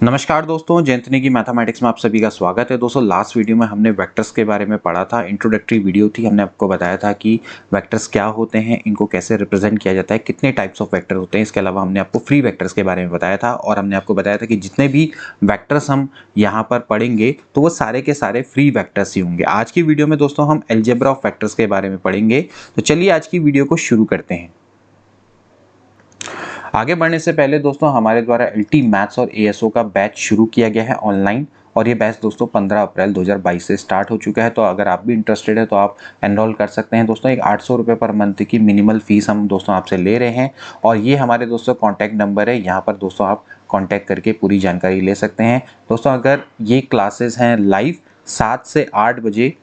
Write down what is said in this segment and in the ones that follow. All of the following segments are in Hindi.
नमस्कार दोस्तों, जयंतनी की मैथमेटिक्स में आप सभी का स्वागत है। दोस्तों लास्ट वीडियो में हमने वेक्टर्स के बारे में पढ़ा था। इंट्रोडक्टरी वीडियो थी। हमने आपको बताया था कि वेक्टर्स क्या होते हैं, इनको कैसे रिप्रेजेंट किया जाता है, कितने टाइप्स ऑफ वेक्टर होते हैं। इसके अलावा हमने आपको फ्री वेक्टर्स के बारे में बताया था और हमने आपको बताया था कि जितने भी वेक्टर्स हम यहाँ पर पढ़ेंगे तो वो सारे के सारे फ्री वेक्टर्स ही होंगे। आज की वीडियो में दोस्तों हम अलजेब्रा ऑफ वेक्टर्स के बारे में पढ़ेंगे। तो चलिए आज की वीडियो को शुरू करते हैं। आगे बढ़ने से पहले दोस्तों हमारे द्वारा एलटी मैथ्स और एएसओ का बैच शुरू किया गया है ऑनलाइन, और ये बैच दोस्तों 15 अप्रैल 2022 से स्टार्ट हो चुका है। तो अगर आप भी इंटरेस्टेड है तो आप एनरोल कर सकते हैं। दोस्तों एक 800 रुपये पर मंथ की मिनिमल फीस हम दोस्तों आपसे ले रहे हैं, और ये हमारे दोस्तों कॉन्टैक्ट नंबर है। यहाँ पर दोस्तों आप कॉन्टैक्ट करके पूरी जानकारी ले सकते हैं। दोस्तों अगर ये क्लासेस हैं लाइव 7 से 8 बजे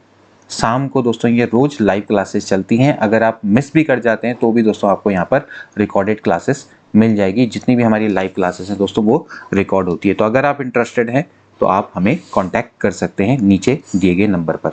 शाम को दोस्तों, ये रोज लाइव क्लासेस चलती हैं। अगर आप मिस भी कर जाते हैं तो भी दोस्तों आपको यहाँ पर रिकॉर्डेड क्लासेस मिल जाएगी। जितनी भी हमारी लाइव क्लासेस हैं दोस्तों वो रिकॉर्ड होती है। तो अगर आप इंटरेस्टेड हैं तो आप हमें कांटेक्ट कर सकते हैं नीचे दिए गए नंबर पर।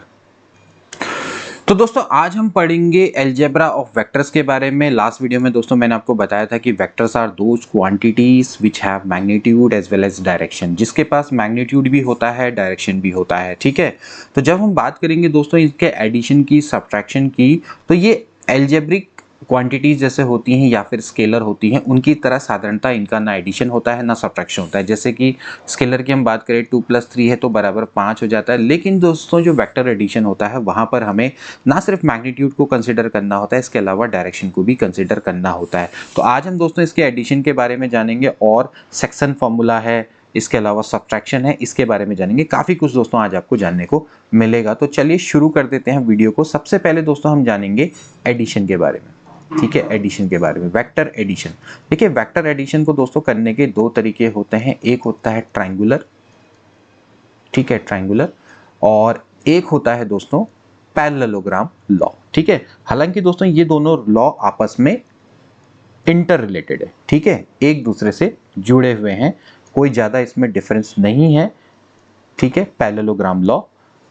तो दोस्तों आज हम पढ़ेंगे अलजेब्रा ऑफ वेक्टर्स के बारे में। लास्ट वीडियो में दोस्तों मैंने आपको बताया था कि vectors are those quantities which have magnitude as well as direction. जिसके पास मैग्नीट्यूड भी होता है, डायरेक्शन भी होता है, ठीक है। तो जब हम बात करेंगे दोस्तों इसके एडिशन की, सब्ट्रैक्शन की, तो ये अलजेब्रिक क्वांटिटीज जैसे होती हैं या फिर स्केलर होती हैं, उनकी तरह साधारणतः इनका ना एडिशन होता है ना सब्ट्रैक्शन होता है। जैसे कि स्केलर की हम बात करें 2 + 3 है तो बराबर 5 हो जाता है। लेकिन दोस्तों जो वेक्टर एडिशन होता है वहां पर हमें ना सिर्फ मैग्नीट्यूड को कंसिडर करना होता है, इसके अलावा डायरेक्शन को भी कंसिडर करना होता है। तो आज हम दोस्तों इसके एडिशन के बारे में जानेंगे, और सेक्शन फॉर्मूला है, इसके अलावा सब्ट्रैक्शन है, इसके बारे में जानेंगे। काफी कुछ दोस्तों आज आपको जानने को मिलेगा। तो चलिए शुरू कर देते हैं वीडियो को। सबसे पहले दोस्तों हम जानेंगे एडिशन के बारे में, ठीक है। एडिशन के बारे में, वेक्टर एडिशन। देखिए वेक्टर एडिशन को दोस्तों करने के दो तरीके होते हैं। एक होता है ट्रायंगुलर, ठीक है, ट्रायंगुलर, और एक होता है दोस्तों पैरेललोग्राम लॉ, ठीक है। हालांकि दोस्तों ये दोनों लॉ आपस में इंटर रिलेटेड है, ठीक है, एक दूसरे से जुड़े हुए हैं, कोई ज्यादा इसमें डिफरेंस नहीं है, ठीक है। पैरेललोग्राम लॉ,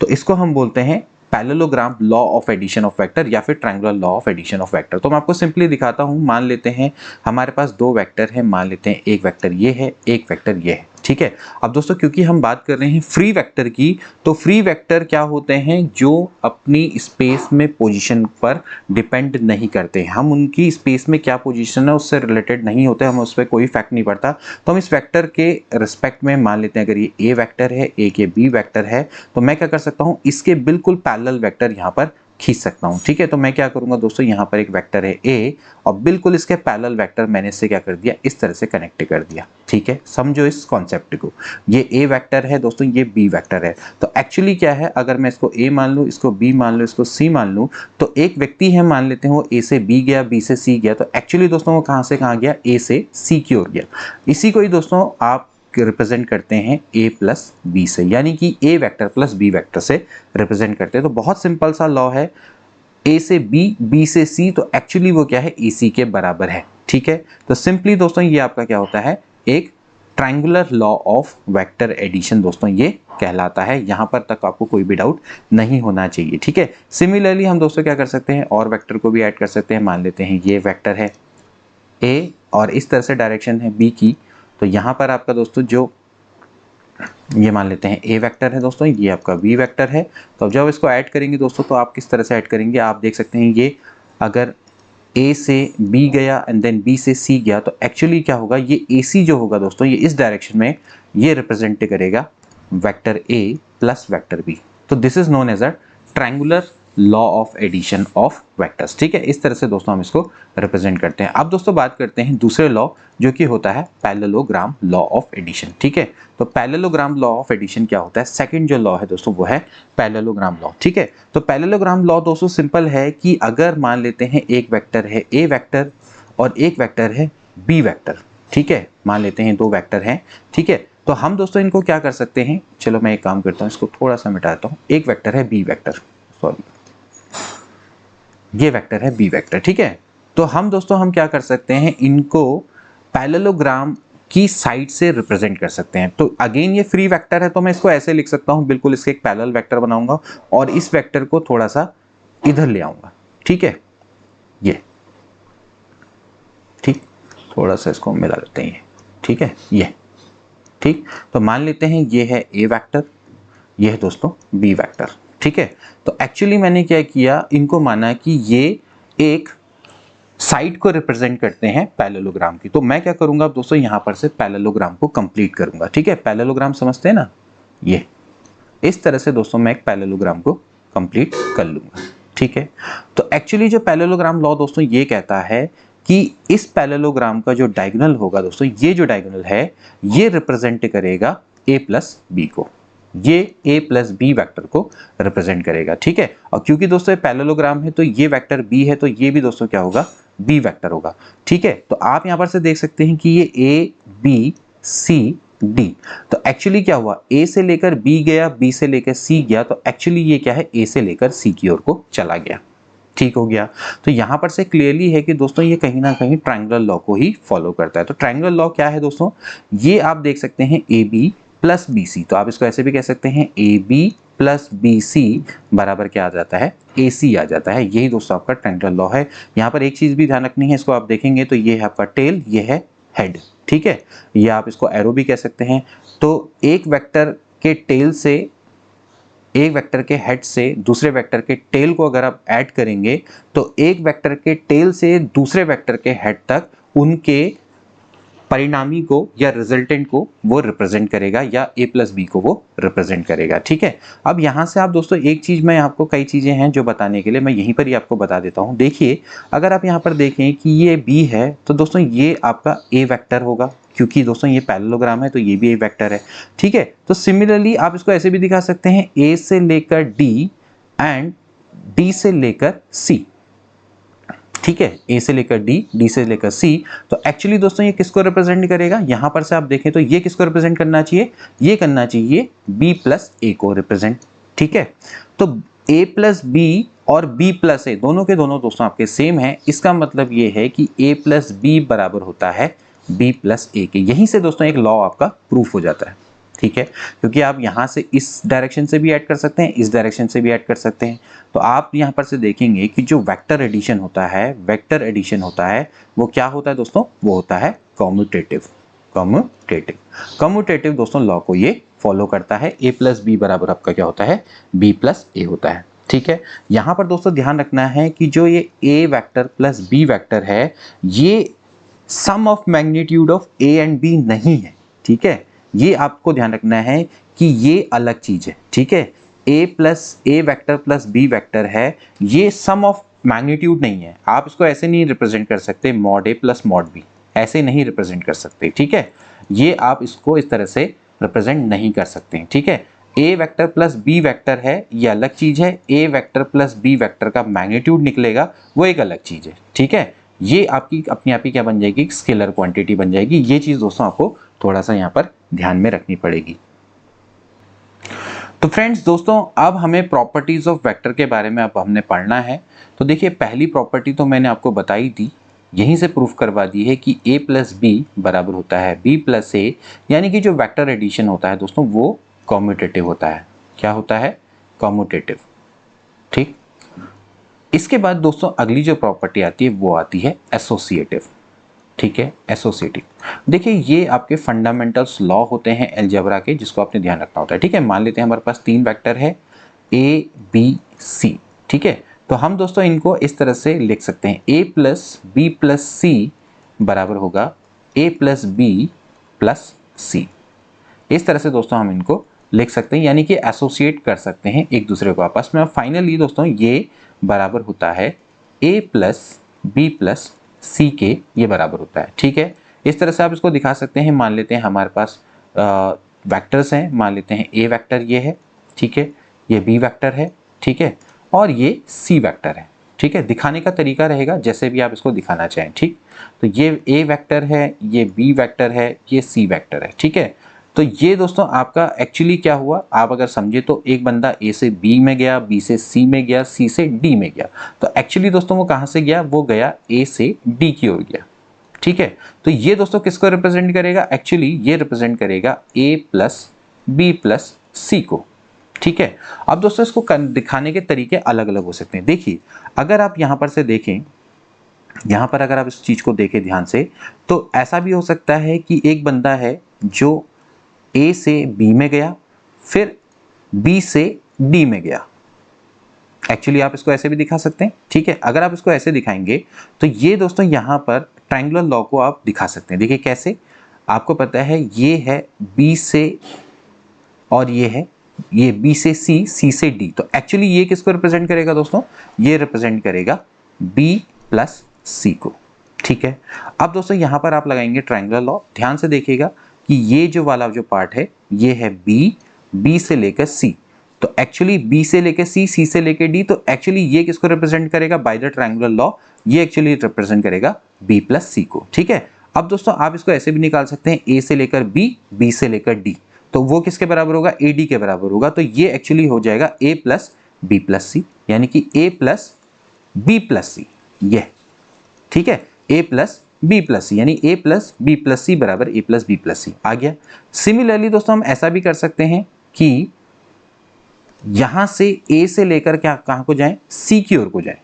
तो इसको हम बोलते हैं parallelogram law of addition of vector या फिर triangular law of addition of vector. तो मैं आपको सिंपली दिखाता हूं। मान लेते हैं हमारे पास दो वेक्टर है, मान लेते हैं एक वेक्टर ये है, एक वेक्टर ये है, ठीक है। अब दोस्तों क्योंकि हम बात कर रहे हैं फ्री वेक्टर की, तो फ्री वेक्टर क्या होते हैं, जो अपनी स्पेस में पोजीशन पर डिपेंड नहीं करते। हम उनकी स्पेस में क्या पोजीशन है उससे रिलेटेड नहीं होते, हमें उस पर कोई फैक्ट नहीं पड़ता। तो हम इस वेक्टर के रिस्पेक्ट में मान लेते हैं अगर ये ए वेक्टर है, एक ये बी वेक्टर है, तो मैं क्या कर सकता हूं, इसके बिल्कुल पैरेलल वेक्टर यहां पर खींच सकता हूं, ठीक है। तो मैं क्या करूंगा दोस्तों, यहां पर एक वेक्टर है ए, और बिल्कुल इसके पैरेलल वेक्टर मैंने इससे क्या कर दिया, इस तरह से कनेक्ट कर दिया, ठीक है। समझो इस कॉन्सेप्ट को। ये ए वेक्टर है दोस्तों, ये बी वेक्टर है। तो एक्चुअली क्या है, अगर मैं इसको ए मान लूं, इसको बी मान लूं, इसको सी मान लूं, तो एक व्यक्ति है मान लेते हैं वो ए से बी गया, बी से सी गया, तो एक्चुअली दोस्तों वो कहां से कहां गया, ए से सी की ओर गया। इसी को ही दोस्तों आप रिप्रेजेंट करते हैं ए प्लस बी से, यानी कि ए वेक्टर प्लस बी वेक्टर से रिप्रेजेंट करते हैं। तो बहुत सिंपल सा लॉ है, ए से बी, बी से सी, तो एक्चुअली वो क्या है, ए सी के बराबर है, ठीक है। तो सिंपली दोस्तों ये आपका क्या होता है, एक triangular law of vector addition दोस्तों ये कहलाता है। यहां पर तक आपको कोई भी डाउट नहीं होना चाहिए, ठीक है। सिमिलरली हम दोस्तों क्या कर सकते हैं, और वेक्टर को भी ऐड कर सकते हैं। मान लेते हैं ये वेक्टर है ए, और इस तरह से डायरेक्शन है बी की, तो यहां पर आपका दोस्तों जो ये मान लेते हैं ए वेक्टर है दोस्तों, ये आपका बी वेक्टर है। तो जब इसको ऐड करेंगे दोस्तों, तो आप किस तरह से ऐड करेंगे, आप देख सकते हैं ये अगर ए से बी गया एंड देन बी से सी गया, तो एक्चुअली क्या होगा, ये ए सी जो होगा दोस्तों, ये इस डायरेक्शन में ये रिप्रेजेंट करेगा vector A plus vector B. तो this is known as a triangular law of addition of vectors, ठीक है। इस तरह से दोस्तों हम इसको रिप्रेजेंट करते हैं। अब दोस्तों बात करते हैं दूसरे लॉ, जो कि होता है पैरेललोग्राम लॉ ऑफ एडिशन, ठीक है। तो पैरेललोग्राम लॉ ऑफ एडिशन क्या होता है, सेकंड जो लॉ है दोस्तों वो है पैरेललोग्राम लॉ, ठीक है। तो पैरेललोग्राम लॉ दोस्तों सिंपल है कि अगर मान लेते हैं एक वेक्टर है ए वेक्टर और एक वेक्टर है बी वेक्टर, ठीक है, मान लेते हैं दो वेक्टर हैं, ठीक है। तो हम दोस्तों इनको क्या कर सकते हैं, चलो मैं एक काम करता हूं, इसको थोड़ा सा मिटाता हूं। एक वेक्टर है बी वेक्टर, सॉरी ये वेक्टर है बी वेक्टर, ठीक है। तो हम दोस्तों हम क्या कर सकते हैं, इनको पैरेललोग्राम की साइड से रिप्रेजेंट कर सकते हैं। तो अगेन ये फ्री वेक्टर है, तो मैं इसको ऐसे लिख सकता हूं, बिल्कुल इसके एक पैरेलल वेक्टर बनाऊंगा और इस वेक्टर को थोड़ा सा इधर ले आऊंगा, ठीक है, ये ठीक, थोड़ा सा इसको मिला लेते हैं, ठीक है, ये ठीक, तो मान लेते हैं ये है ए वेक्टर, ये है दोस्तों बी वेक्टर। ठीक है, तो एक्चुअली मैंने क्या किया, इनको माना कि ये एक साइड को रिप्रेजेंट करते हैं पैरेललोग्राम की। तो मैं क्या करूंगा दोस्तों, यहां पर से पैरेललोग्राम को कंप्लीट करूंगा। ठीक है, पैरेललोग्राम समझते हैं ना, ये इस तरह से दोस्तों मैं एक पैरेललोग्राम को कंप्लीट कर लूंगा। ठीक है, तो एक्चुअली जो पैरेललोग्राम लॉ दोस्तों ये कहता है कि इस पैरेललोग्राम का जो डायगोनल होगा दोस्तों, ये जो डायगोनल है ये रिप्रेजेंट करेगा a प्लस बी को, ये a प्लस बी वैक्टर को रिप्रेजेंट करेगा। ठीक है, और क्योंकि दोस्तों ये पैरेललोग्राम है तो ये वेक्टर b है, तो ये भी दोस्तों क्या होगा, b वेक्टर होगा। ठीक है, तो आप यहां पर से देख सकते हैं कि ये a b c d, तो एक्चुअली क्या हुआ, a से लेकर b गया, b से लेकर c गया, तो एक्चुअली ये क्या है, a से लेकर c की ओर को चला गया। ठीक हो गया, तो यहां पर से क्लियरली है कि दोस्तों ये कहीं ना कहीं ट्रायंगुलर लॉ को ही फॉलो करता है। तो ट्रायंगुलर लॉ क्या है दोस्तों, ये आप देख सकते हैं A B plus B C, तो आप इसको ऐसे भी कह सकते हैं A B plus B C बराबर क्या आ जाता है, ए सी आ जाता है। यही दोस्तों आपका ट्रायंगुलर लॉ है। यहाँ पर एक चीज भी ध्यान रखनी है, इसको आप देखेंगे तो ये है आपका टेल, ये है हेड। ठीक है, ये आप इसको एरो भी कह सकते हैं। तो एक वेक्टर के टेल से, एक वेक्टर के हेड से दूसरे वेक्टर के टेल को अगर आप ऐड करेंगे तो एक वेक्टर के टेल से दूसरे वेक्टर के हेड तक उनके परिणामी को या रिजल्टेंट को वो रिप्रेजेंट करेगा, या a प्लस बी को वो रिप्रेजेंट करेगा। ठीक है, अब यहाँ से आप दोस्तों एक चीज, मैं आपको कई चीजें हैं जो बताने के लिए मैं यहीं पर ही आपको बता देता हूँ। देखिए, अगर आप यहाँ पर देखें कि ये b है तो दोस्तों ये आपका a वेक्टर होगा, क्योंकि दोस्तों ये पैरेललोग्राम है तो ये भी a वेक्टर है। ठीक है, तो सिमिलरली आप इसको ऐसे भी दिखा सकते हैं, a से लेकर d एंड d से लेकर c। ठीक है, ए से लेकर डी, डी से लेकर सी, तो एक्चुअली दोस्तों ये किसको रिप्रेजेंट करेगा, यहां पर से आप देखें तो ये किसको रिप्रेजेंट करना चाहिए, ये करना चाहिए बी प्लस ए को रिप्रेजेंट। ठीक है, तो ए प्लस बी और बी प्लस ए दोनों के दोनों दोस्तों आपके सेम है। इसका मतलब ये है कि ए प्लस बी बराबर होता है बी प्लस ए के। यहीं से दोस्तों एक लॉ आपका प्रूफ हो जाता है। ठीक है, क्योंकि आप यहां से इस डायरेक्शन से भी ऐड कर सकते हैं, इस डायरेक्शन से भी ऐड कर सकते हैं। तो आप यहां पर से देखेंगे कि जो वेक्टर एडिशन होता है, वेक्टर एडिशन होता है वो क्या होता है दोस्तों, वो होता है कॉम्यूटेटिव। कॉम्यूटेटिव, कॉम्यूटेटिव दोस्तों लॉ को ये फॉलो करता है। ए प्लस बी बराबर आपका क्या होता है, बी प्लस ए होता है। ठीक है, यहां पर दोस्तों ध्यान रखना है कि जो ये A vector plus B vector है, ये sum of magnitude of A and B नहीं है। ठीक है, ये आपको ध्यान रखना है कि ये अलग चीज है। ठीक है, ए प्लस ए वेक्टर प्लस बी वेक्टर है, ये सम ऑफ मैग्नीट्यूड नहीं है। आप इसको ऐसे नहीं रिप्रेजेंट कर सकते, मॉड ए प्लस मॉड बी, ऐसे नहीं रिप्रेजेंट कर सकते। ठीक है, ये आप इसको इस तरह से रिप्रेजेंट नहीं कर सकते। ठीक है, ए वेक्टर प्लस बी वेक्टर है, ये अलग चीज है। ए वेक्टर प्लस बी वेक्टर का मैग्नीट्यूड निकलेगा, वो एक अलग चीज है। ठीक है, ये आपकी अपनी आप ही क्या बन जाएगी, स्केलर क्वांटिटी बन जाएगी। ये चीज दोस्तों आपको थोड़ा सा यहाँ पर ध्यान में रखनी पड़ेगी। तो फ्रेंड्स दोस्तों, अब हमें प्रॉपर्टीज ऑफ वेक्टर के बारे में अब हमने पढ़ना है। तो देखिए, पहली प्रॉपर्टी तो मैंने आपको बताई थी, यहीं से प्रूफ करवा दी है कि a प्लस बी बराबर होता है b प्लस ए, यानी कि जो वेक्टर एडिशन होता है दोस्तों वो कॉम्यूटेटिव होता है। क्या होता है, कॉम्यूटेटिव। ठीक, इसके बाद दोस्तों अगली जो प्रॉपर्टी आती है वो आती है एसोसिएटिव। ठीक है, एसोसिएटिव। देखिए, ये आपके फंडामेंटल्स लॉ होते हैं अलजेब्रा के, जिसको आपने ध्यान रखना होता है। ठीक है, मान लेते हैं हमारे पास तीन वेक्टर है ए बी सी। ठीक है, तो हम दोस्तों इनको इस तरह से लिख सकते हैं, ए प्लस बी प्लस सी बराबर होगा ए प्लस बी प्लस सी। इस तरह से दोस्तों हम इनको लिख सकते हैं, यानी कि एसोसिएट कर सकते हैं एक दूसरे को आपस में। फाइनली दोस्तों ये बराबर होता है ए प्लस बी प्लस सी के, ये बराबर होता है। ठीक है, इस तरह से आप इसको दिखा सकते हैं। मान लेते हैं हमारे पास वेक्टर्स हैं, मान लेते हैं ए वेक्टर ये है, ठीक है, ये बी वेक्टर है, ठीक है, और ये सी वेक्टर है। ठीक है, दिखाने का तरीका रहेगा जैसे भी आप इसको दिखाना चाहें। ठीक, तो ये ए वेक्टर है, ये बी वेक्टर है, ये सी वेक्टर है। ठीक है, तो ये दोस्तों आपका एक्चुअली क्या हुआ, आप अगर समझे तो एक बंदा ए से बी में गया, बी से सी में गया, सी से डी में गया। तो एक्चुअली दोस्तों वो कहां से गया, वो गया ए से डी की ओर गया। ठीक है, तो ये दोस्तों किसको रिप्रेजेंट करेगा, एक्चुअली ये रिप्रेजेंट करेगा ए प्लस बी प्लस सी को। ठीक है, अब दोस्तों इसको दिखाने के तरीके अलग अलग हो सकते हैं। देखिए, अगर आप यहां पर से देखें, यहां पर अगर आप इस चीज को देखें ध्यान से, तो ऐसा भी हो सकता है कि एक बंदा है जो ए से बी में गया, फिर बी से डी में गया। एक्चुअली आप इसको ऐसे भी दिखा सकते हैं, ठीक है। अगर आप इसको ऐसे दिखाएंगे तो ये दोस्तों यहाँ पर ट्रायंगुलर लॉ को आप दिखा सकते हैं। देखिए कैसे, आपको पता है ये है बी से और ये बी से सी, सी से डी, तो एक्चुअली ये किसको रिप्रेजेंट करेगा दोस्तों, ये रिप्रेजेंट करेगा बी प्लस सी को, ठीक है। अब दोस्तों यहाँ पर आप लगाएंगे ट्रायंगुलर लॉ, ध्यान से देखिएगा कि ये जो वाला जो पार्ट है ये है बी से लेकर सी, तो एक्चुअली बी से लेकर सी से लेकर डी, तो एक्चुअली ये किसको रिप्रेजेंट करेगा बाय द ट्रायंगुलर लॉ, ये एक्चुअली रिप्रेजेंट करेगा बी प्लस सी को, ठीक है। अब दोस्तों आप इसको ऐसे भी निकाल सकते हैं, ए से लेकर बी से लेकर डी, तो वो किसके बराबर होगा, ए डी के बराबर होगा, तो ये एक्चुअली हो जाएगा ए प्लस बी प्लस सी, यानी कि ए प्लस बी प्लस सी, ये ठीक है, ए प्लस बी प्लस सी, यानी ए प्लस बी प्लस सी बराबर ए प्लस बी प्लस सी आ गया। सिमिलरली दोस्तों हम ऐसा भी कर सकते हैं कि यहां से ए से लेकर क्या कहां को जाएं, सी की ओर को जाएं,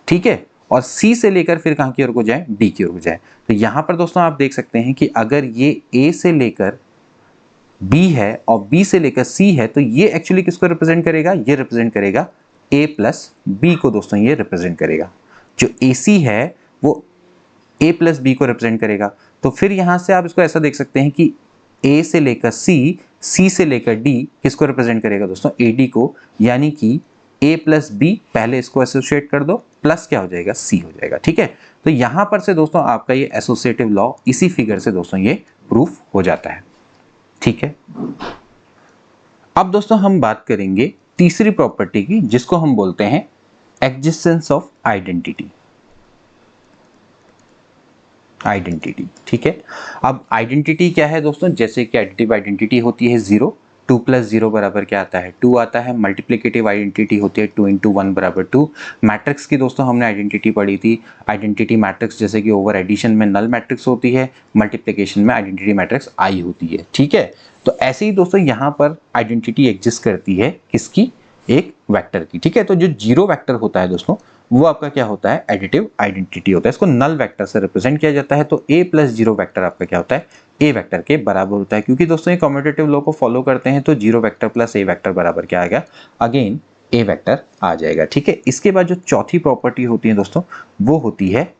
ठीक है, और सी से लेकर फिर कहां की ओर को जाएं, डी की ओर को जाएं। तो यहां पर दोस्तों आप देख सकते हैं कि अगर ये ए से लेकर बी है और बी से लेकर सी है, तो ये एक्चुअली किसको रिप्रेजेंट करेगा, ये रिप्रेजेंट करेगा ए प्लस बी को दोस्तों, ये रिप्रेजेंट करेगा। जो ए सी है वो ए प्लस बी को रिप्रेजेंट करेगा। तो फिर यहां से आप इसको ऐसा देख सकते हैं कि ए से लेकर सी, सी से लेकर डी किसको रिप्रेजेंट करेगा दोस्तों, ए डी को, यानी कि ए प्लस बी, पहले इसको एसोसिएट कर दो, प्लस क्या हो जाएगा, सी हो जाएगा, ठीक है। तो यहां पर से दोस्तों आपका ये एसोसिएटिव लॉ इसी फिगर से दोस्तों ये प्रूफ हो जाता है, ठीक है। अब दोस्तों हम बात करेंगे तीसरी प्रॉपर्टी की, जिसको हम बोलते हैं एक्जिस्टेंस ऑफ आइडेंटिटी, ठीक है। अब आइडेंटिटी क्या है दोस्तों, जैसे कि एडिटिव आइडेंटिटी होती है 0, 2 प्लस 0 बराबर क्या आता है, 2 आता है। मल्टीप्लिकेटिव आइडेंटिटी होती है 2 इंटू 1 बराबर 2। मैट्रिक्स की दोस्तों हमने आइडेंटिटी पढ़ी थी, आइडेंटिटी मैट्रिक्स जैसे कि ओवर एडिशन में नल मैट्रिक्स होती है, मल्टीप्लिकेशन में आइडेंटिटी मैट्रिक्स आई होती है, ठीक है। तो ऐसे ही दोस्तों यहाँ पर आइडेंटिटी एग्जिस्ट करती है किसकी, एक वेक्टर की, ठीक है। तो जो 0 वेक्टर होता है दोस्तों वो आपका क्या होता है, एडिटिव आइडेंटिटी होता है, इसको नल वेक्टर से रिप्रेजेंट किया जाता है। तो a प्लस 0 वेक्टर आपका क्या होता है, a वेक्टर के बराबर होता है, क्योंकि दोस्तों ये कम्यूटेटिव लॉ को फॉलो करते हैं। तो 0 वेक्टर प्लस a वेक्टर बराबर क्या आएगा, अगेन a वेक्टर आ जाएगा, ठीक है। इसके बाद जो चौथी प्रॉपर्टी होती है दोस्तों वो होती है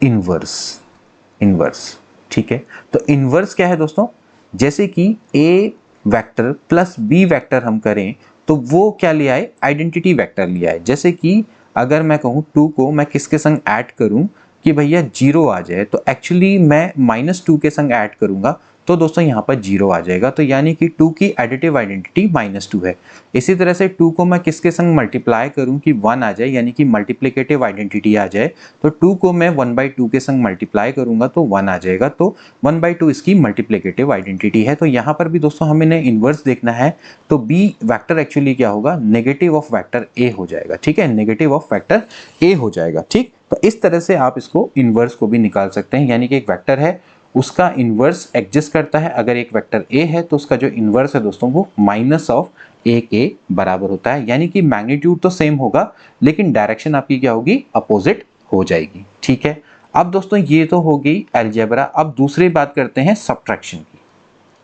इनवर्स, ठीक है। तो इनवर्स क्या है दोस्तों, जैसे कि a vector plus b vector हम करें तो वो क्या ले आए, आइडेंटिटी वेक्टर ले आए। जैसे कि अगर मैं कहूँ 2 को मैं किसके संग ऐड करूं कि भैया 0 आ जाए, तो एक्चुअली मैं -2 के संग ऐड करूंगा तो दोस्तों यहाँ पर 0 आ जाएगा, तो यानी कि 2 की एडिटिव आइडेंटिटी -2 है। इसी तरह से 2 को मैं किसके संग मल्टीप्लाई करूं कि 1 आ जाए, यानी कि मल्टीप्लिकेटिव आइडेंटिटी आ जाए, तो 2 को मैं 1/2 के संग मल्टीप्लाई करूंगा तो 1 आ जाएगा, तो 1/2 इसकी मल्टीप्लिकेटिव आइडेंटिटी है। तो यहाँ पर भी दोस्तों हमें इनवर्स देखना है, तो बी वेक्टर एक्चुअली क्या होगा, नेगेटिव ऑफ वेक्टर ए हो जाएगा, ठीक है, नेगेटिव ऑफ वेक्टर ए हो जाएगा, ठीक। तो इस तरह से आप इसको इनवर्स को भी निकाल सकते हैं, यानी कि एक वेक्टर है उसका इनवर्स एग्जिस्ट करता है। अगर एक वेक्टर a है तो उसका जो इनवर्स है दोस्तों वो माइनस ऑफ a के बराबर होता है, यानी कि मैग्नीट्यूड तो सेम होगा लेकिन डायरेक्शन आपकी क्या होगी, अपोजिट हो जाएगी, ठीक है। अब दोस्तों ये तो हो गई अलजेब्रा। अब दूसरी बात करते हैं सब्ट्रैक्शन की,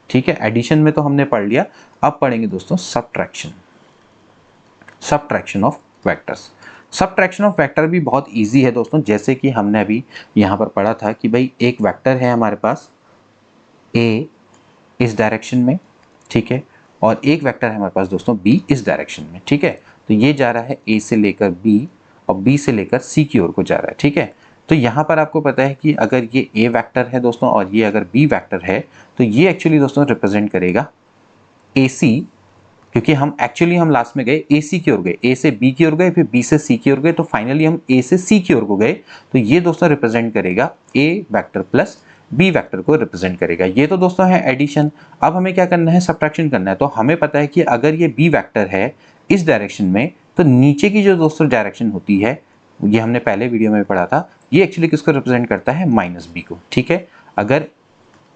ठीक है। एडिशन में तो हमने पढ़ लिया, अब पढ़ेंगे दोस्तों subtraction of vectors. Subtraction of vector भी बहुत इजी है दोस्तों, जैसे कि हमने अभी यहाँ पर पढ़ा था कि भाई एक वेक्टर है हमारे पास a इस डायरेक्शन में, ठीक है, और एक वेक्टर है हमारे पास दोस्तों b इस डायरेक्शन में, ठीक है। तो ये जा रहा है a से लेकर b और b से लेकर c की ओर को जा रहा है, ठीक है। तो यहाँ पर आपको पता है कि अगर ये a वेक्टर है दोस्तों और ये अगर b वेक्टर है, तो ये एक्चुअली दोस्तों रिप्रेजेंट करेगा AC, क्योंकि हम लास्ट में गए ए सी की ओर गए, ए से बी की ओर गए, फिर बी से सी की ओर गए, तो फाइनली हम ए से सी की ओर को गए। तो ये दोस्तों रिप्रेजेंट करेगा A vector plus B vector को रिप्रेजेंट करेगा। ये तो दोस्तों है एडिशन। अब हमें क्या करना है, सब्ट्रैक्शन करना है। तो हमें पता है कि अगर ये बी वेक्टर है इस डायरेक्शन में, तो नीचे की जो दोस्तों डायरेक्शन होती है, ये हमने पहले वीडियो में पढ़ा था, ये एक्चुअली किसको रिप्रेजेंट करता है, -b को, ठीक है। अगर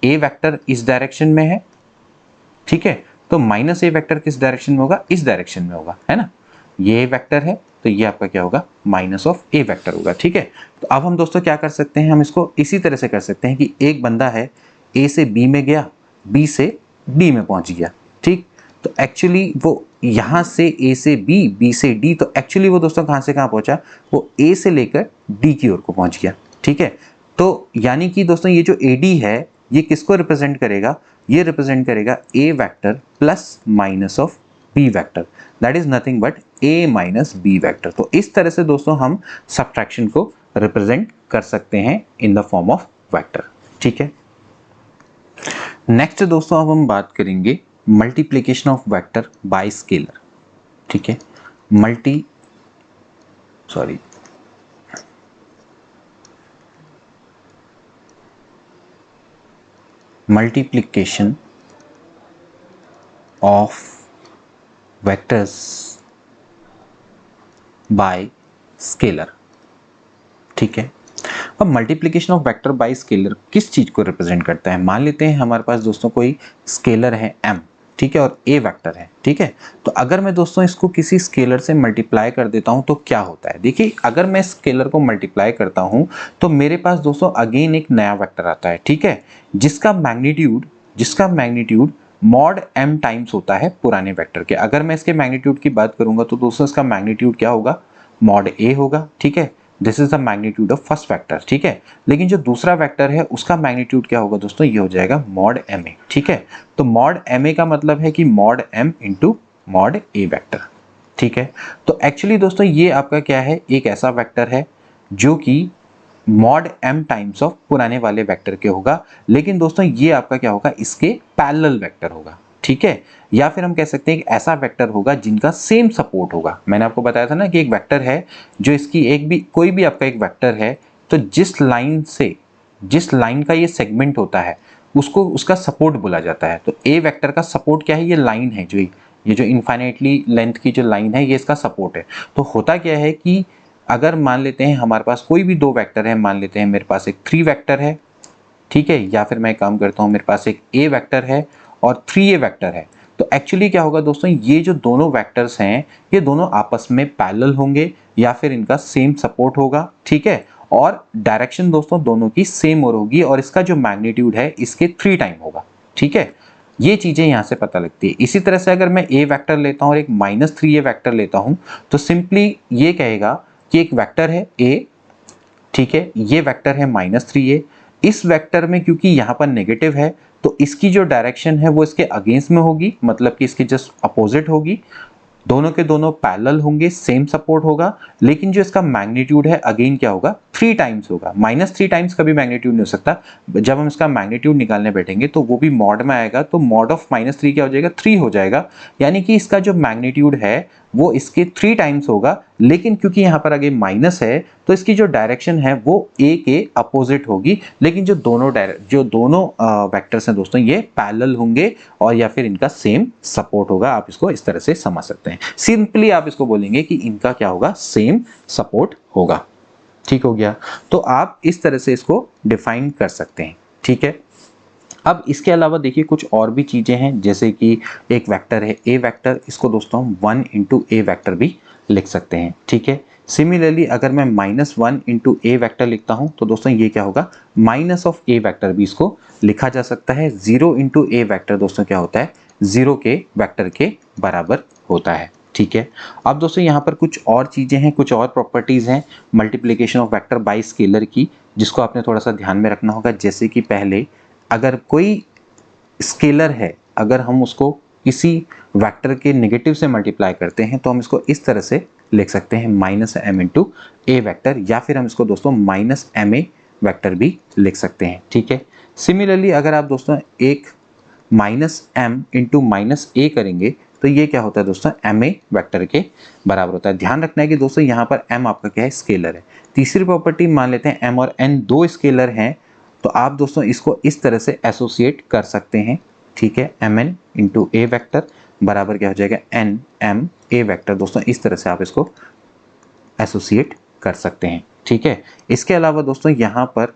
ए वेक्टर इस डायरेक्शन में है, ठीक है, तो -a वेक्टर किस डायरेक्शन में होगा, इस डायरेक्शन में होगा, है ना। ये वेक्टर है तो ये आपका क्या होगा, -a वेक्टर होगा, ठीक है। तो अब हम दोस्तों क्या कर सकते हैं, हम इसको इसी तरह से कर सकते हैं कि एक बंदा है a से b में गया, b से डी में पहुंच गया, ठीक। तो एक्चुअली वो यहाँ से ए से बी, बी से डी, तो एक्चुअली वो दोस्तों कहाँ से कहाँ पहुंचा, वो ए से लेकर डी की ओर को पहुंच गया, ठीक है। तो यानी कि दोस्तों ये जो ए डी है ये किसको रिप्रेजेंट करेगा, ये रिप्रेजेंट करेगा A vector plus minus of B vector, that is nothing but A minus B vector. तो इस तरह से दोस्तों हम सब्ट्रैक्शन को रिप्रेजेंट कर सकते हैं in the form of vector, ठीक है। नेक्स्ट दोस्तों अब हम बात करेंगे multiplication of vector by scalar, ठीक है। Multiplication of vectors bye scalar, ठीक है। अब multiplication of vector by scalar किस चीज को रिप्रेजेंट करता है, मान लेते हैं हमारे पास दोस्तों कोई स्केलर है m, ठीक है, और a वेक्टर है, ठीक है। तो अगर मैं दोस्तों इसको किसी स्केलर से मल्टीप्लाई कर देता हूं तो क्या होता है, देखिए अगर मैं स्केलर को मल्टीप्लाई करता हूं तो मेरे पास दोस्तों अगेन एक नया वेक्टर आता है, ठीक है, जिसका मैग्नीट्यूड मॉड m टाइम्स होता है पुराने वेक्टर के। अगर मैं इसके मैग्नीट्यूड की बात करूंगा तो दोस्तों इसका मैग्नीट्यूड क्या होगा, मॉड a होगा, ठीक है। This is the magnitude of first vector, ठीक है। लेकिन जो दूसरा वेक्टर है उसका मैग्नीट्यूड क्या होगा दोस्तों, ये हो जाएगा मॉड ma, ठीक है। तो मॉड ma का मतलब है कि mod m into mod a vector, ठीक है। तो एक्चुअली दोस्तों ये आपका क्या है, एक ऐसा वेक्टर है जो कि मॉड m टाइम्स ऑफ पुराने वाले वेक्टर के होगा, लेकिन दोस्तों ये आपका क्या होगा, इसके पैरेलल वेक्टर होगा, ठीक है। या फिर हम कह सकते हैं एक ऐसा वेक्टर होगा जिनका सेम सपोर्ट होगा। मैंने आपको बताया था ना कि एक वेक्टर है जो इसकी एक भी कोई भी आपका एक वेक्टर है, तो जिस लाइन का ये सेगमेंट होता है उसको उसका सपोर्ट बोला जाता है। तो ए वेक्टर का सपोर्ट क्या है, ये लाइन है, जो ये जो इनफाइनाइटली लेंथ की जो लाइन है ये इसका सपोर्ट है। तो होता क्या है कि अगर मान लेते हैं हमारे पास कोई भी दो वेक्टर है, मान लेते हैं मेरे पास एक 3 वेक्टर है, ठीक है, या फिर मैं काम करता हूं मेरे पास एक ए वेक्टर है और 3a वेक्टर है, तो एक्चुअली क्या होगा दोस्तों, ये जो दोनों वेक्टर्स हैं ये दोनों आपस में पैरेलल होंगे या फिर इनका सेम सपोर्ट होगा, ठीक है। और डायरेक्शन दोस्तों दोनों की सेम और होगी और इसका जो मैग्नीट्यूड है इसके 3 टाइम होगा, ठीक है। ये चीजें यहां से पता लगती है। इसी तरह से अगर मैं a वेक्टर लेता हूं और एक -3a वेक्टर लेता हूं तो सिंपली ये कहेगा कि एक वेक्टर है a, ठीक है, ये वेक्टर है -3a। इस वेक्टर में क्योंकि यहाँ पर नेगेटिव है तो इसकी जो डायरेक्शन है वो इसके अगेंस्ट में होगी, मतलब कि इसकी जस्ट अपोजिट होगी। दोनों के दोनों पैरेलल होंगे, सेम सपोर्ट होगा, लेकिन जो इसका मैग्नीट्यूड है अगेन क्या होगा, 3 टाइम्स होगा। -3 टाइम्स कभी मैग्नीट्यूड नहीं हो सकता। जब हम इसका मैग्नीट्यूड निकालने बैठेंगे तो वो भी मॉड में आएगा, तो मॉड ऑफ -3 क्या हो जाएगा, 3 हो जाएगा। यानी कि इसका जो मैग्नीट्यूड है वो इसके 3 टाइम्स होगा, लेकिन क्योंकि यहाँ पर आगे माइनस है तो इसकी जो डायरेक्शन है वो ए के अपोजिट होगी। लेकिन जो दोनों वेक्टर्स हैं दोस्तों ये पैरेलल होंगे और या फिर इनका सेम सपोर्ट होगा। आप इसको इस तरह से समझ सकते हैं। सिंपली आप इसको बोलेंगे कि इनका क्या होगा, सेम सपोर्ट होगा, ठीक हो गया। तो आप इस तरह से इसको डिफाइन कर सकते हैं, ठीक है। अब इसके अलावा देखिए कुछ और भी चीजें हैं, जैसे कि एक वेक्टर है ए वेक्टर, इसको दोस्तों हम 1 इंटू ए वेक्टर भी लिख सकते हैं, ठीक है। सिमिलरली अगर मैं -1 इंटू ए वेक्टर लिखता हूं तो दोस्तों ये क्या होगा, माइनस ऑफ ए वेक्टर भी इसको लिखा जा सकता है। 0 इंटू ए वेक्टर दोस्तों क्या होता है, 0 के वेक्टर के बराबर होता है, ठीक है। अब दोस्तों यहाँ पर कुछ और चीजें हैं, कुछ और प्रॉपर्टीज हैं multiplication of vector by scalar की, जिसको आपने थोड़ा सा ध्यान में रखना होगा। जैसे कि पहले अगर कोई स्केलर है, अगर हम उसको किसी वेक्टर के नेगेटिव से मल्टीप्लाई करते हैं तो हम इसको इस तरह से लिख सकते हैं -m इंटू ए वेक्टर, या फिर हम इसको दोस्तों -ma वेक्टर भी लिख सकते हैं, ठीक है। सिमिलरली अगर आप दोस्तों एक -m इंटू -a करेंगे तो ये क्या होता है दोस्तों, ma वेक्टर के बराबर होता है। ध्यान रखना है कि दोस्तों यहाँ पर m आपका क्या है, स्केलर है। तीसरी प्रॉपर्टी मान लेते हैं m और n दो स्केलर हैं, तो आप दोस्तों इसको इस तरह से एसोसिएट कर सकते हैं, ठीक है। mn इंटू ए वेक्टर बराबर क्या हो जाएगा, nm a वेक्टर। दोस्तों इस तरह से आप इसको एसोसिएट कर सकते हैं, ठीक है। इसके अलावा दोस्तों यहाँ पर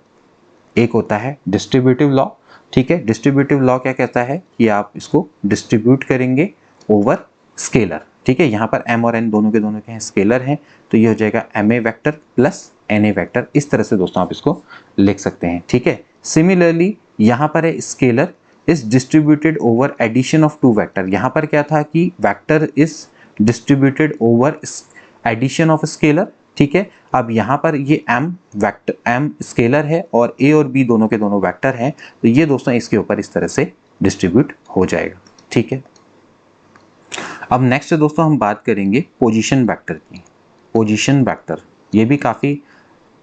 एक होता है डिस्ट्रीब्यूटिव लॉ, ठीक है। डिस्ट्रीब्यूटिव लॉ क्या कहता है कि आप इसको डिस्ट्रीब्यूट करेंगे ओवर स्केलर, ठीक है। यहाँ पर m और n दोनों के दोनों के हैं, स्केलर हैं, तो ये हो जाएगा ma vector plus na vector. इस तरह से दोस्तों आप इसको लिख सकते हैं, ठीक है। सिमिलरली यहाँ पर है scalar, is distributed over addition of two vector. यहाँ पर क्या था कि vector is distributed over addition of scalar, ठीक है। अब यहाँ पर ये m वेक्टर, m स्केलर है और a और b दोनों के दोनों वेक्टर हैं, तो ये दोस्तों इसके ऊपर इस तरह से डिस्ट्रीब्यूट हो जाएगा, ठीक है। अब नेक्स्ट दोस्तों हम बात करेंगे पोजीशन वेक्टर की। पोजीशन वेक्टर ये भी काफ़ी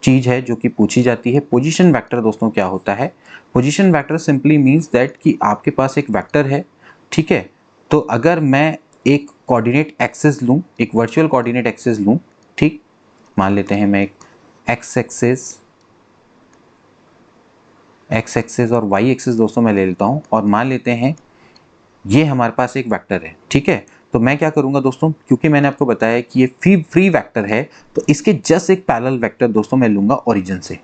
चीज़ है जो कि पूछी जाती है। पोजीशन वेक्टर दोस्तों क्या होता है? Position vector simply means that कि आपके पास एक वेक्टर है, ठीक है। तो अगर मैं एक कोऑर्डिनेट एक्सिस लूँ, एक वर्चुअल कोऑर्डिनेट एक्सिस लूँ, ठीक, मान लेते हैं मैं एक एक्स एक्सिस और वाई एक्सिस दोस्तों मैं ले लेता हूँ, और मान लेते हैं ये हमारे पास एक वेक्टर है, ठीक है। तो मैं क्या करूंगा दोस्तों, क्योंकि मैंने आपको बताया कि ये फ्री वेक्टर है, तो इसके जस्ट एक पैरेलल वेक्टर दोस्तों मैं लूंगा ओरिजिन से,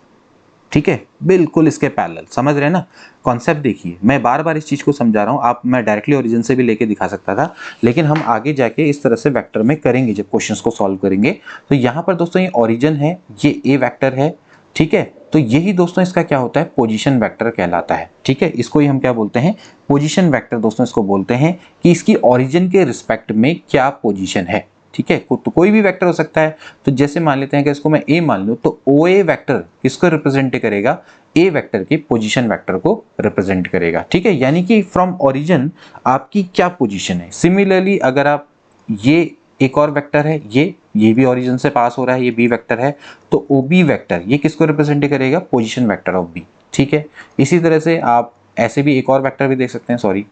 ठीक है, बिल्कुल इसके पैरेलल। समझ रहे हैं ना कॉन्सेप्ट? देखिए मैं बार बार इस चीज को समझा रहा हूँ, आप मैं डायरेक्टली ओरिजिन से भी लेके दिखा सकता था, लेकिन हम आगे जाके इस तरह से वेक्टर में करेंगे जब क्वेश्चंस को सॉल्व करेंगे। तो यहाँ पर दोस्तों ये ओरिजिन है, ये ए वेक्टर है, ठीक है। तो यही दोस्तों इसका क्या होता है, पोजीशन वेक्टर कहलाता है, ठीक है। इसको ही हम क्या बोलते हैं, पोजीशन वेक्टर दोस्तों इसको बोलते हैं कि इसकी ओरिजिन के रिस्पेक्ट में क्या पोजीशन है, ठीक है। तो कोई भी वेक्टर हो सकता है। तो जैसे मान लेते हैं कि इसको मैं ए मान लूं, तो ओ ए वेक्टर किसको रिप्रेजेंट करेगा, ए वेक्टर के पोजीशन वेक्टर को रिप्रेजेंट करेगा, ठीक है। यानी कि फ्रॉम ओरिजिन आपकी क्या पोजीशन है। सिमिलरली अगर आप ये एक और वेक्टर है, ये भी ओरिजिन से पास हो रहा है, ये बी वेक्टर है, तो ओ बी वेक्टर ये किसको रिप्रेजेंट करेगा, पोजीशन वेक्टर ऑफ बी, ठीक है। इसी तरह से आप ऐसे भी एक और वेक्टर भी देख सकते हैं, सॉरी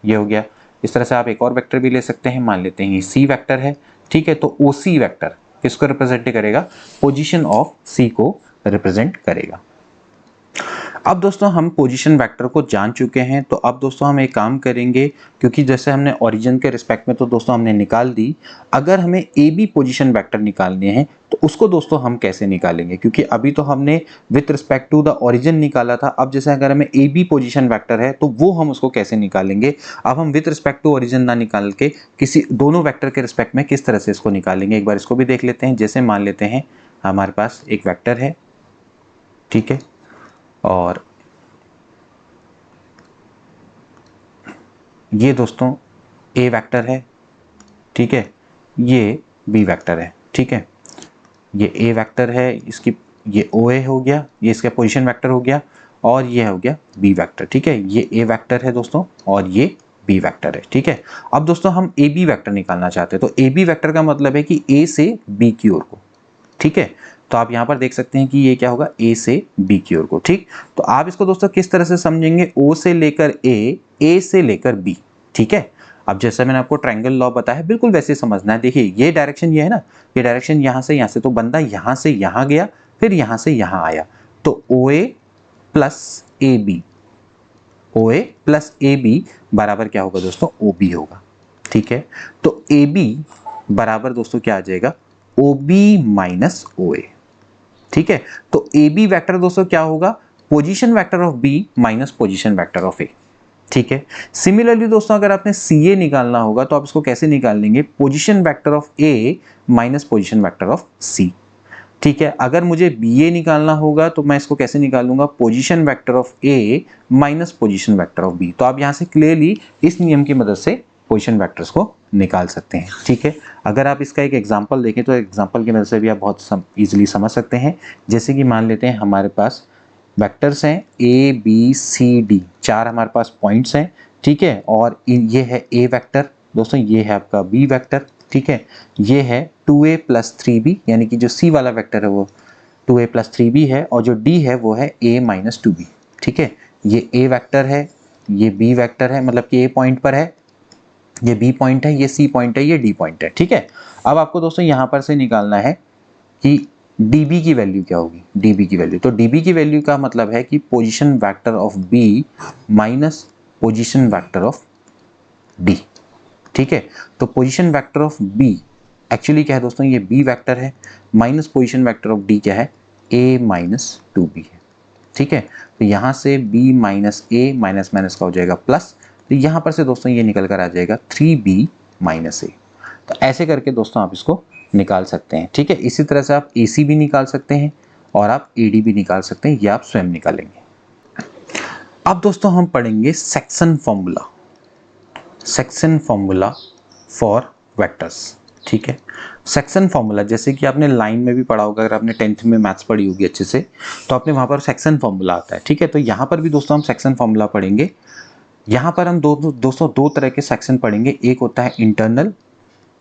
ये हो गया। इस तरह से आप एक और वेक्टर भी ले सकते हैं, मान लेते हैं ये सी वेक्टर है, ठीक है। तो ओ सी वेक्टर किसको रिप्रेजेंट करेगा, पोजीशन ऑफ सी को रिप्रेजेंट करेगा। अब दोस्तों हम पोजीशन वेक्टर को जान चुके हैं, तो अब दोस्तों हम एक काम करेंगे, क्योंकि जैसे हमने ओरिजिन के रिस्पेक्ट में तो दोस्तों हमने निकाल दी, अगर हमें ए बी पोजीशन वेक्टर निकालने हैं तो उसको दोस्तों हम कैसे निकालेंगे, क्योंकि अभी तो हमने with respect to the origin निकाला था। अब जैसे अगर हमें ए बी पोजीशन वेक्टर है तो वो हम उसको कैसे निकालेंगे। अब हम विथ रिस्पेक्ट टू ओरिजिन ना निकाल के किसी दोनों वेक्टर के रिस्पेक्ट में किस तरह से इसको निकालेंगे, एक बार इसको भी देख लेते हैं। जैसे मान लेते हैं हमारे पास एक वेक्टर है, ठीक है, और ये दोस्तों ए वेक्टर है, ठीक है, ये बी वेक्टर है, ठीक है। ये ए वेक्टर है, इसकी ये ओ ए हो गया, ये इसका पोजीशन वेक्टर हो गया, और ये हो गया बी वेक्टर, ठीक है। ये ए वेक्टर है दोस्तों और ये बी वेक्टर है, ठीक है। अब दोस्तों हम ए बी वेक्टर निकालना चाहते हैं, तो ए बी वेक्टर का मतलब है कि ए से बी की ओर को, ठीक है। तो आप यहाँ पर देख सकते हैं कि ये क्या होगा, ए से बी की ओर को, ठीक। तो आप इसको दोस्तों किस तरह से समझेंगे, ओ से लेकर ए से लेकर बी, ठीक है। अब जैसे मैंने आपको ट्रायंगल लॉ बताया बिल्कुल वैसे समझना है। देखिए ये डायरेक्शन ये है ना, ये डायरेक्शन यहाँ से, तो बंदा यहाँ से यहाँ गया, फिर यहाँ से यहाँ आया, तो O A plus A B, O A plus A B बराबर क्या होगा दोस्तों, ओ बी होगा, ठीक है। तो ए बी बराबर दोस्तों क्या आ जाएगा, ओ बी माइनस ओ ए, ठीक है। तो ए बी वेक्टर दोस्तों क्या होगा, position vector of B minus position vector of A, ठीक है। सिमिलरली दोस्तों अगर आपने सी ए निकालना होगा तो आप इसको कैसे निकाल लेंगे, position vector of A minus position vector of C, ठीक है। अगर मुझे बी ए निकालना होगा तो मैं इसको कैसे निकालूंगा, position vector of A minus position vector of B. तो आप यहाँ से क्लियरली इस नियम की मदद से पोजीशन वेक्टर्स को निकाल सकते हैं, ठीक है। अगर आप इसका एक एग्जांपल देखें तो एग्जांपल की मदद से भी आप बहुत ईजिली समझ सकते हैं। जैसे कि मान लेते हैं हमारे पास वेक्टर्स हैं ए बी सी डी, चार हमारे पास पॉइंट्स हैं, ठीक है। और ये है ए वेक्टर दोस्तों, ये है आपका बी वेक्टर, ठीक है। ये है 2a प्लस 3b, यानी कि जो सी वाला वेक्टर है वो 2a प्लस 3b है, और जो d है वो है a माइनस 2b, ठीक है। ये a वेक्टर है, ये b वेक्टर है, मतलब कि a पॉइंट पर है, ये b पॉइंट है, ये c पॉइंट है, ये d पॉइंट है, ठीक है। अब आपको दोस्तों यहाँ पर से निकालना है कि db की वैल्यू क्या होगी, db की वैल्यू। तो db की वैल्यू का मतलब है कि position vector of b minus position vector of d, ठीक है। तो position vector of b actually क्या है दोस्तों, ये b वेक्टर है, minus position vector of d क्या है, a माइनस 2b है, ठीक है। तो यहाँ से b minus a minus minus का हो जाएगा प्लस, तो यहाँ पर से दोस्तों ये निकल कर आ जाएगा 3b माइनस a। तो ऐसे करके दोस्तों आप इसको निकाल सकते हैं, ठीक है। इसी तरह से आप AC भी निकाल सकते हैं और आप AD भी निकाल सकते हैं, या आप स्वयं निकालेंगे। अब दोस्तों हम पढ़ेंगे सेक्शन फॉर्मूला फॉर वेक्टर्स। ठीक है, सेक्शन फॉर्मूला जैसे कि आपने लाइन में भी पढ़ा होगा, अगर आपने 10th में मैथ्स पढ़ी होगी अच्छे से तो आपने वहां पर सेक्शन फॉर्मूला आता है। ठीक है, तो यहाँ पर भी दोस्तों हम सेक्शन फॉर्मूला पढ़ेंगे। यहाँ पर हम दोस्तों दो तरह के सेक्शन पढ़ेंगे, एक होता है इंटरनल,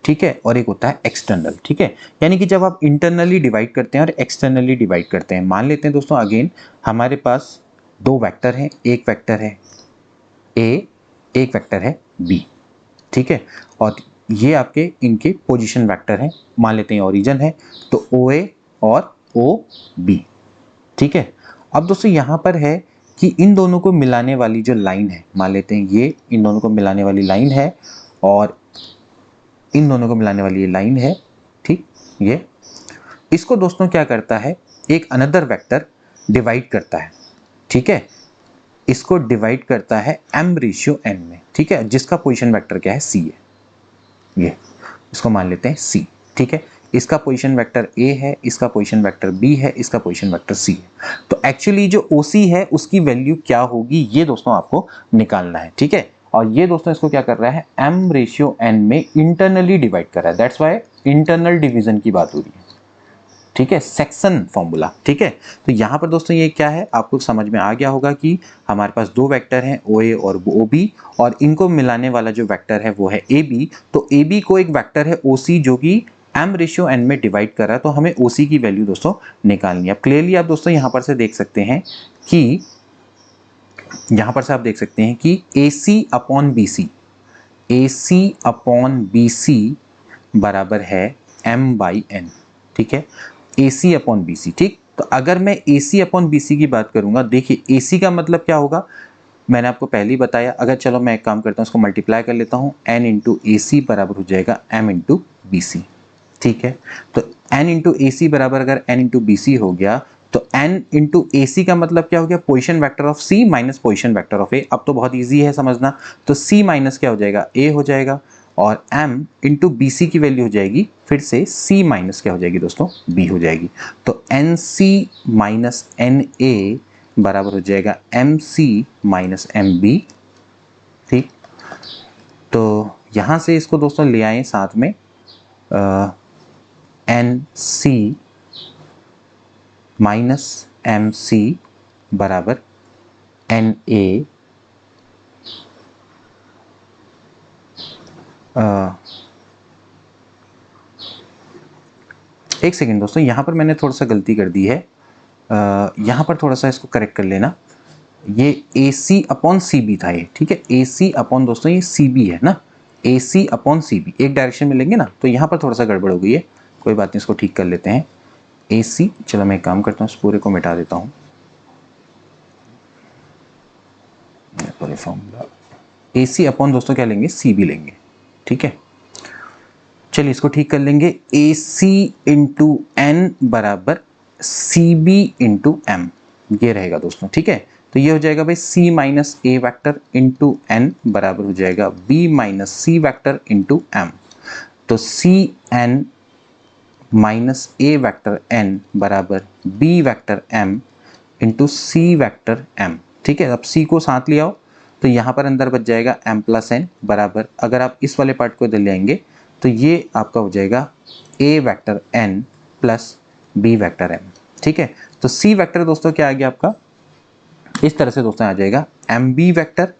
ठीक है, और एक होता है एक्सटर्नल। ठीक है, यानी कि जब आप इंटरनली डिवाइड करते हैं और एक्सटर्नली डिवाइड करते हैं, मान लेते हैं दोस्तों अगेन हमारे पास दो वेक्टर हैं, एक वेक्टर है ए, एक वेक्टर है बी। ठीक है, और ये आपके इनके पोजीशन वेक्टर हैं, मान लेते हैं ओरिजिन है तो ओ ए और ओ बी। ठीक है, अब दोस्तों यहाँ पर है कि इन दोनों को मिलाने वाली जो लाइन है, मान लेते हैं ये इन दोनों को मिलाने वाली लाइन है और इन दोनों को मिलाने वाली ये लाइन है। ठीक, ये इसको दोस्तों क्या करता है, एक अनदर वेक्टर डिवाइड करता है। ठीक है, इसको डिवाइड करता है m/n में। ठीक है, जिसका पोजीशन वेक्टर क्या है, c है। ये इसको मान लेते हैं c। ठीक है, इसका पोजीशन वेक्टर a है, इसका पोजीशन वेक्टर b है, इसका पोजीशन वेक्टर c है। तो एक्चुअली जो OC है उसकी वैल्यू क्या होगी ये दोस्तों आपको निकालना है। ठीक है, और ये दोस्तों इसको क्या कर रहा है, m/n में इंटरनली डिवाइड कर रहा है, दैट्स वाई इंटरनल डिवीजन की बात हो रही है। ठीक है, सेक्शन फॉर्मूला। ठीक है, तो यहाँ पर दोस्तों ये क्या है, आपको समझ में आ गया होगा कि हमारे पास दो वेक्टर हैं ओ ए और ओ बी, और इनको मिलाने वाला जो वेक्टर है वो है ए बी। तो ए बी को एक वेक्टर है ओ सी जो कि m/n में डिवाइड कर रहा है, तो हमें ओ सी की वैल्यू दोस्तों निकालनी है। अब क्लियरली आप दोस्तों यहाँ पर से देख सकते हैं कि ए सी अपॉन बी सी बराबर है m/n। ठीक है, AC अपॉन BC। ठीक, तो अगर मैं AC अपॉन BC की बात करूंगा, देखिए AC का मतलब क्या होगा, मैंने आपको पहले ही बताया। अगर चलो मैं एक काम करता हूँ, इसको मल्टीप्लाई कर लेता हूँ, n इंटू AC बराबर हो जाएगा m इंटू BC। ठीक है, तो n इंटू AC बराबर अगर n इंटू BC हो गया तो n इंटू AC का मतलब क्या हो गया, position vector of C minus position vector of A। अब तो बहुत ईजी है समझना, तो C माइनस क्या हो जाएगा, A हो जाएगा, और m इंटू बी सी की वैल्यू हो जाएगी फिर से c माइनस क्या हो जाएगी दोस्तों, b हो जाएगी। तो N C minus N A बराबर हो जाएगा M C minus M B. ठीक, तो यहाँ से इसको दोस्तों ले आए साथ में, N C minus M C बराबर एन ए एक सेकेंड दोस्तों, यहाँ पर मैंने थोड़ा सा गलती कर दी है, यहाँ पर थोड़ा सा इसको करेक्ट कर लेना। ये ए सी अपॉन सी बी था ये। ठीक है, ए सी अपॉन दोस्तों ये सी बी है ना, ए सी अपॉन सी बी एक डायरेक्शन में लेंगे ना, तो यहाँ पर थोड़ा सा गड़बड़ हो गई है, कोई बात नहीं, इसको ठीक कर लेते हैं। ए सी, चलो मैं एक काम करता हूँ, इस पूरे को मिटा देता हूँ, पूरे फॉर्मूला ए सी अपॉन दोस्तों क्या लेंगे, सी बी लेंगे। ठीक है, चलिए इसको ठीक कर लेंगे, ए सी इंटू एन बराबर सी बी इंटू एम, ये रहेगा दोस्तों। ठीक है, तो ये हो जाएगा भाई c minus A vector into N बराबर हो जाएगा b minus C vector into M. तो C N minus A vector N बराबर b vector m into C vector m। ठीक है, अब c को साथ ले आओ तो यहाँ पर अंदर बच जाएगा m प्लस एन बराबर, अगर आप इस वाले पार्ट को इधर ले आएंगे तो ये आपका हो जाएगा a vector n plus b vector m। ठीक है, तो c वैक्टर दोस्तों क्या आ गया आपका, इस तरह से दोस्तों आ जाएगा M B vector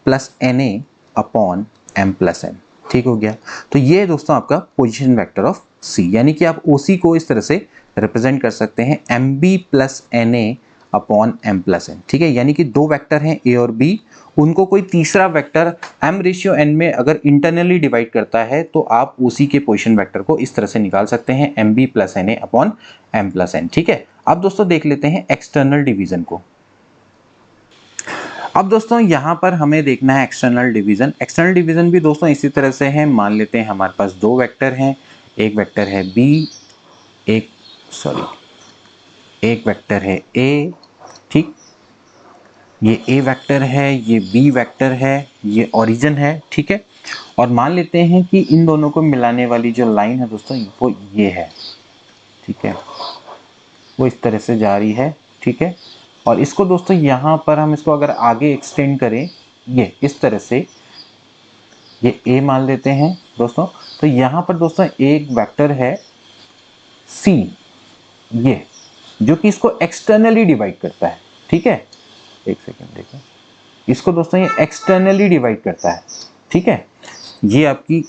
plus N A upon M plus N. ठीक हो गया, तो ये दोस्तों आपका पोजीशन वेक्टर ऑफ सी, यानी कि आप ओ सी को इस तरह से रिप्रेजेंट कर सकते हैं M B plus N A upon M plus N. ठीक है, यानी कि दो वेक्टर हैं ए और बी, उनको कोई तीसरा वेक्टर m रेशियो n में अगर इंटरनली डिवाइड करता है तो आप उसी के पोजीशन वेक्टर को इस तरह से निकाल सकते हैं M B plus N A upon M plus N. ठीक है, अब दोस्तों देख लेते हैं एक्सटर्नल डिवीजन को। अब दोस्तों यहाँ पर हमें देखना है एक्सटर्नल डिवीजन। एक्सटर्नल डिवीजन भी दोस्तों इसी तरह से है, मान लेते हैं हमारे पास दो वेक्टर हैं, एक वेक्टर है बी, एक वेक्टर है ए। ठीक, ये ए वेक्टर है, ये बी वेक्टर है, ये ओरिजिन है। ठीक है, और मान लेते हैं कि इन दोनों को मिलाने वाली जो लाइन है दोस्तों वो ये है। ठीक है, वो इस तरह से जा रही है। ठीक है, और इसको दोस्तों यहाँ पर हम इसको अगर आगे एक्सटेंड करें ये इस तरह से, ये a मान लेते हैं दोस्तों, तो यहाँ पर दोस्तों एक वेक्टर है c, ये जो कि इसको एक्सटर्नली डिवाइड करता है। ठीक है, एक सेकेंड देखो, इसको दोस्तों ये एक्सटर्नली डिवाइड करता है। ठीक है, ये आपकी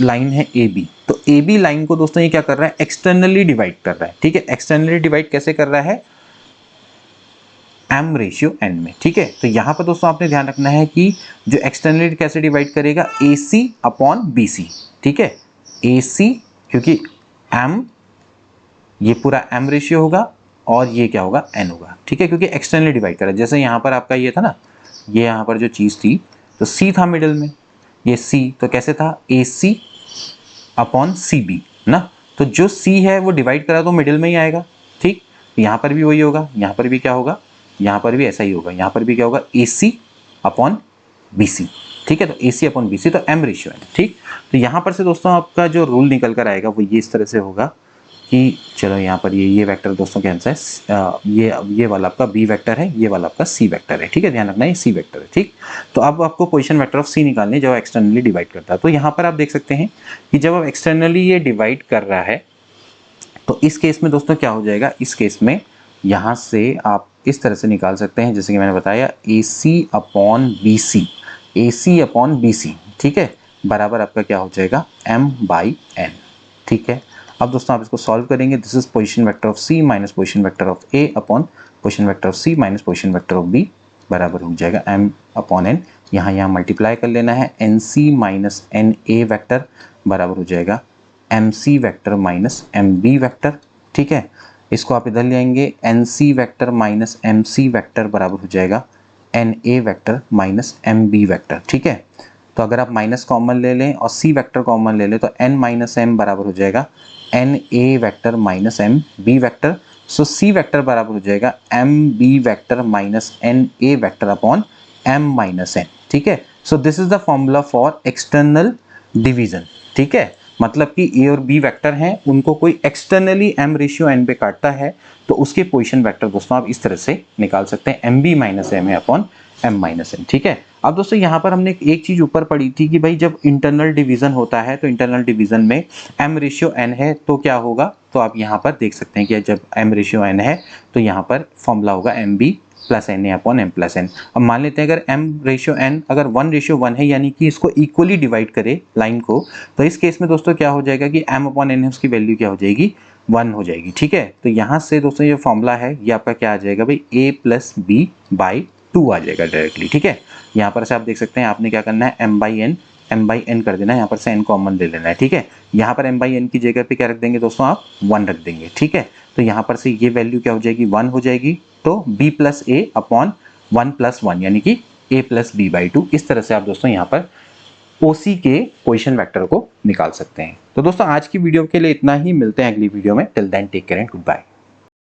लाइन है ए बी, तो ए बी लाइन को दोस्तों ये क्या कर रहा है, एक्सटर्नली डिवाइड कर रहा है। ठीक है, एक्सटर्नली डिवाइड कैसे कर रहा है, m रेशियो n में। ठीक है, तो यहाँ पर दोस्तों आपने ध्यान रखना है कि जो एक्सटर्नली कैसे डिवाइड करेगा, AC अपॉन BC। ठीक है, AC क्योंकि m ये पूरा m रेशियो होगा और ये क्या होगा, n होगा। ठीक है, क्योंकि एक्सटर्नली डिवाइड कर रहा है। जैसे यहाँ पर आपका ये था ना, ये यहाँ पर जो चीज़ थी तो C था मिडिल में, ये C तो कैसे था, AC अपॉन CB ना, तो जो C है वो डिवाइड करा तो मिडिल में ही आएगा। ठीक, यहाँ पर भी वही होगा, यहाँ पर भी क्या होगा, यहाँ पर भी ऐसा ही होगा, यहाँ पर भी क्या होगा, AC अपॉन BC। ठीक है, तो AC अपॉन BC तो m रेशियो है। ठीक, तो यहाँ पर से दोस्तों आपका जो रूल निकल कर आएगा वो ये इस तरह से होगा कि चलो यहाँ पर ये वेक्टर दोस्तों कैंसिल है, ये वाला आपका B वेक्टर है, ये वाला आपका C वेक्टर है। ठीक है, ध्यान रखना ये C वेक्टर है। ठीक, तो अब आपको पोजीशन वेक्टर ऑफ C निकालनी है जब एक्सटर्नली डिवाइड करता है। तो यहाँ पर आप देख सकते हैं कि जब आप एक्सटर्नली ये डिवाइड कर रहा है तो इस केस में दोस्तों क्या हो जाएगा, इस केस में यहाँ से आप इस तरह से निकाल सकते हैं जैसे कि मैंने बताया, AC upon BC, AC upon BC। ठीक है, बराबर आपका क्या हो जाएगा, m/n। ठीक है, अब दोस्तों आप इसको सॉल्व करेंगे, this is position vector of C minus position vector of A upon position vector of C minus position vector of B बराबर हो जाएगा m अपॉन n। यहाँ मल्टीप्लाई कर लेना है, NC माइनस NA वेक्टर बराबर हो जाएगा MC vector minus MB vector. ठीक है, इसको आप इधर ले आएंगे, NC vector minus MC vector बराबर हो जाएगा NA vector minus MB vector. ठीक है, तो अगर आप माइनस कॉमन ले लें और C वेक्टर कॉमन ले लें तो n माइनस m बराबर हो जाएगा NA vector minus MB vector. So C vector बराबर हो जाएगा MB vector minus NA vector upon m minus n। ठीक है, so this is the formula for external division. ठीक है, मतलब कि A और B वेक्टर हैं, उनको कोई एक्सटर्नली m रेशियो n पे काटता है तो उसके पोजीशन वेक्टर दोस्तों आप इस तरह से निकाल सकते हैं, MB minus MA upon m minus n। ठीक है, अब दोस्तों यहाँ पर हमने एक चीज ऊपर पढ़ी थी कि भाई जब इंटरनल डिवीजन होता है तो इंटरनल डिवीजन में m रेशियो n है तो क्या होगा, तो आप यहाँ पर देख सकते हैं कि जब m रेशियो n है तो यहाँ पर फॉर्मूला होगा MB plus NA upon m plus n। अब मान लेते हैं अगर m रेशियो n अगर 1 रेशियो 1 है, यानी कि इसको इक्वली डिवाइड करे लाइन को, तो इस केस में दोस्तों क्या हो जाएगा कि m अपॉन n है उसकी वैल्यू क्या हो जाएगी, 1 हो जाएगी। ठीक है, तो यहाँ से दोस्तों ये फॉर्मूला है ये आपका क्या आ जाएगा भाई, a प्लस b बाई 2 आ जाएगा डायरेक्टली। ठीक है, यहाँ पर से आप देख सकते हैं आपने क्या करना है, m बाई n कर देना है, यहाँ पर से n कॉमन ले लेना है। ठीक है, यहाँ पर m बाई n की जगह पे क्या रख देंगे दोस्तों, आप 1 रख देंगे। ठीक है, तो यहाँ पर से ये वैल्यू क्या हो जाएगी, 1 हो जाएगी, तो b plus a upon 1 plus 1 यानी कि a प्लस b बाई 2। इस तरह से आप दोस्तों यहाँ पर OC के पोजीशन वेक्टर को निकाल सकते हैं। तो दोस्तों आज की वीडियो के लिए इतना ही, मिलते हैं अगली वीडियो में, till then take care and good bye.